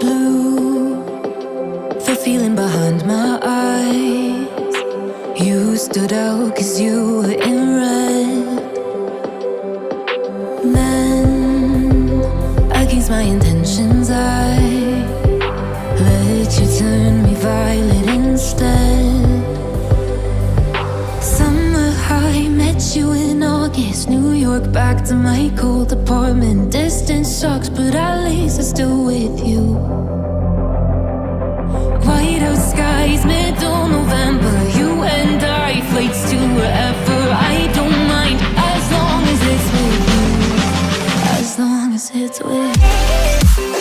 blue, the feeling behind my eyes. You stood out 'cause you were in red. Men against my intentions, I let you turn me violet instead. Summer high, met you in August. New York, back to my cold apartment. Distance sucks, but at least I'm still with you. White out skies, middle November. You and I, flights to wherever. I don't mind, as long as it's with you. As long as it's with you.